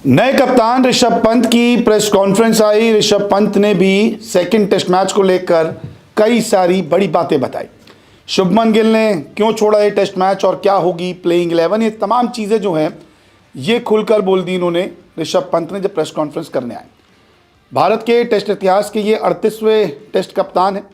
नए कप्तान ऋषभ पंत की प्रेस कॉन्फ्रेंस आई। ऋषभ पंत ने भी सेकंड टेस्ट मैच को लेकर कई सारी बड़ी बातें बताई। शुभमन गिल ने क्यों छोड़ा ये टेस्ट मैच और क्या होगी प्लेइंग 11, ये तमाम चीज़ें जो हैं ये खुलकर बोल दी इन्होंने ऋषभ पंत ने जब प्रेस कॉन्फ्रेंस करने आए। भारत के टेस्ट इतिहास के ये 38वें टेस्ट कप्तान हैं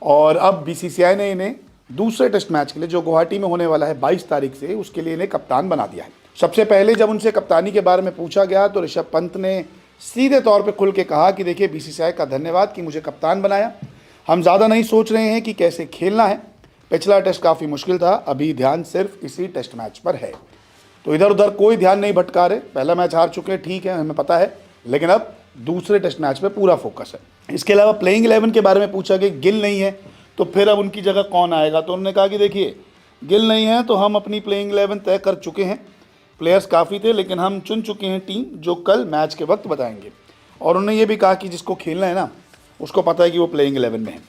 और अब बीसीसीआई ने इन्हें दूसरे टेस्ट मैच के लिए जो गुवाहाटी में होने वाला है 22 तारीख से, उसके लिए इन्हें कप्तान बना दिया है। सबसे पहले जब उनसे कप्तानी के बारे में पूछा गया तो ऋषभ पंत ने सीधे तौर पे खुल के कहा कि देखिए बीसीसीआई का धन्यवाद कि मुझे कप्तान बनाया। हम ज़्यादा नहीं सोच रहे हैं कि कैसे खेलना है। पिछला टेस्ट काफ़ी मुश्किल था, अभी ध्यान सिर्फ इसी टेस्ट मैच पर है। तो इधर उधर कोई ध्यान नहीं भटका रहे। पहला मैच हार चुके हैं, ठीक है, हमें पता है, लेकिन अब दूसरे टेस्ट मैच पे पूरा फोकस है। इसके अलावा प्लेइंग 11 के बारे में पूछा कि गिल नहीं है तो फिर अब उनकी जगह कौन आएगा, तो उन्होंने कहा कि देखिए गिल नहीं है तो हम अपनी प्लेइंग 11 तय कर चुके हैं। प्लेयर्स काफ़ी थे लेकिन हम चुन चुके हैं टीम जो कल मैच के वक्त बताएंगे। और उन्होंने ये भी कहा कि जिसको खेलना है ना उसको पता है कि वो प्लेइंग 11 में है।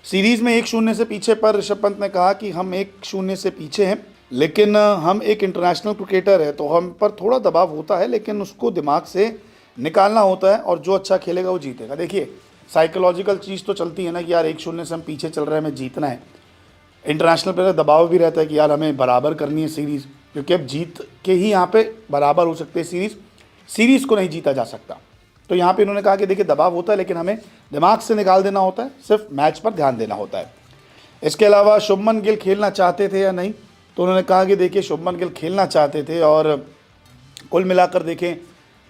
सीरीज़ में 1-0 से पीछे पर ऋषभ पंत ने कहा कि हम 1-0 से पीछे हैं, लेकिन हम एक इंटरनेशनल क्रिकेटर है तो हम पर थोड़ा दबाव होता है, लेकिन उसको दिमाग से निकालना होता है और जो अच्छा खेलेगा वो जीतेगा। देखिए साइकोलॉजिकल चीज़ तो चलती है ना कि यार 1-0 से हम पीछे चल रहे हैं, हमें जीतना है। इंटरनेशनल प्लेयर दबाव भी रहता है कि यार हमें बराबर करनी है सीरीज़, क्योंकि अब जीत के ही यहाँ पे बराबर हो सकते हैं सीरीज़ को नहीं जीता जा सकता। तो यहाँ पे इन्होंने कहा कि देखिए दबाव होता है लेकिन हमें दिमाग से निकाल देना होता है, सिर्फ मैच पर ध्यान देना होता है। इसके अलावा शुभमन गिल खेलना चाहते थे या नहीं, तो उन्होंने कहा कि देखिए शुभमन गिल खेलना चाहते थे और कुल मिलाकर देखें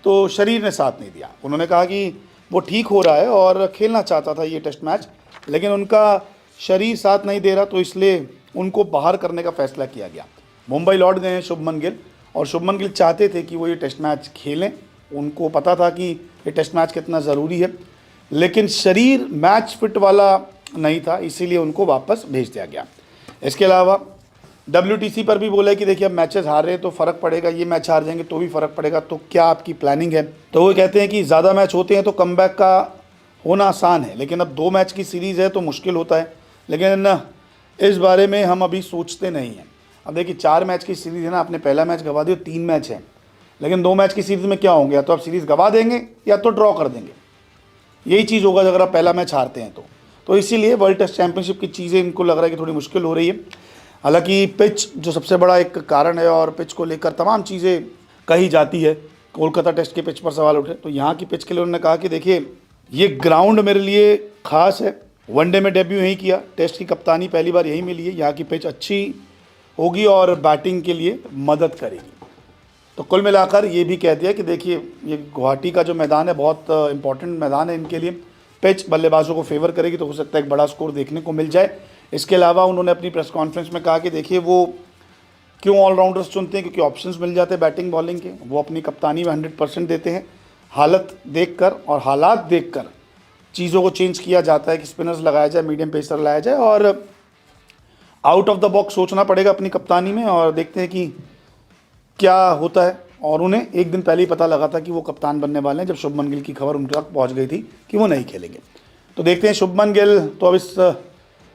तो शरीर ने साथ नहीं दिया। उन्होंने कहा कि वो ठीक हो रहा है और खेलना चाहता था ये टेस्ट मैच, लेकिन उनका शरीर साथ नहीं दे रहा तो इसलिए उनको बाहर करने का फैसला किया गया। मुंबई लौट गए हैं शुभमन गिल और शुभमन गिल चाहते थे कि वो ये टेस्ट मैच खेलें। उनको पता था कि ये टेस्ट मैच कितना ज़रूरी है, लेकिन शरीर मैच फिट वाला नहीं था, इसीलिए उनको वापस भेज दिया गया। इसके अलावा WTC पर भी बोला कि देखिए अब मैचेस हार रहे हैं तो फ़र्क पड़ेगा, ये मैच हार जाएंगे तो भी फ़र्क पड़ेगा, तो क्या आपकी प्लानिंग है। तो वो कहते हैं कि ज़्यादा मैच होते हैं तो कमबैक का होना आसान है, लेकिन अब 2 मैच की सीरीज़ है तो मुश्किल होता है, लेकिन इस बारे में हम अभी सोचते नहीं हैं। अब देखिए 4 मैच की सीरीज़ है ना, आपने पहला मैच गवा दिया, 3 मैच हैं, लेकिन 2 मैच की सीरीज़ में क्या होंगे, या तो आप सीरीज़ गवा देंगे या तो ड्रॉ कर देंगे। यही चीज़ होगा अगर आप पहला मैच हारते हैं तो इसीलिए वर्ल्ड टेस्ट चैंपियनशिप की चीज़ें इनको लग रहा है कि थोड़ी मुश्किल हो रही है। हालांकि पिच जो सबसे बड़ा एक कारण है और पिच को लेकर तमाम चीज़ें कही जाती है। कोलकाता टेस्ट के पिच पर सवाल उठे तो यहाँ की पिच के लिए उन्होंने कहा कि देखिए ये ग्राउंड मेरे लिए ख़ास है, वनडे में डेब्यू यहीं किया, टेस्ट की कप्तानी पहली बार यहीं मिली है, यहाँ की पिच अच्छी होगी और बैटिंग के लिए मदद करेगी। तो कुल मिलाकर ये भी कह दिया कि देखिए ये गुवाहाटी का जो मैदान है बहुत इंपॉर्टेंट मैदान है इनके लिए, पिच बल्लेबाजों को फेवर करेगी तो हो सकता है एक बड़ा स्कोर देखने को मिल जाए। इसके अलावा उन्होंने अपनी प्रेस कॉन्फ्रेंस में कहा कि देखिए वो क्यों ऑलराउंडर्स चुनते हैं, क्योंकि ऑप्शंस मिल जाते हैं बैटिंग बॉलिंग के, वो अपनी कप्तानी में 100% देते हैं। हालत देखकर और हालात देखकर चीज़ों को चेंज किया जाता है कि स्पिनर्स लगाया जाए, मीडियम पेसर लाया जाए और आउट ऑफ द बॉक्स सोचना पड़ेगा अपनी कप्तानी में, और देखते हैं कि क्या होता है। और उन्हें एक दिन पहले ही पता लगा था कि वो कप्तान बनने वाले हैं जब शुभमन गिल की खबर उनके तक पहुंच गई थी कि वो नहीं खेलेंगे। तो देखते हैं शुभमन गिल तो अब इस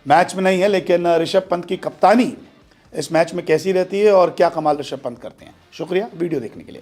मैच में नहीं है, लेकिन ऋषभ पंत की कप्तानी इस मैच में कैसी रहती है और क्या कमाल ऋषभ पंत करते हैं। शुक्रिया वीडियो देखने के लिए।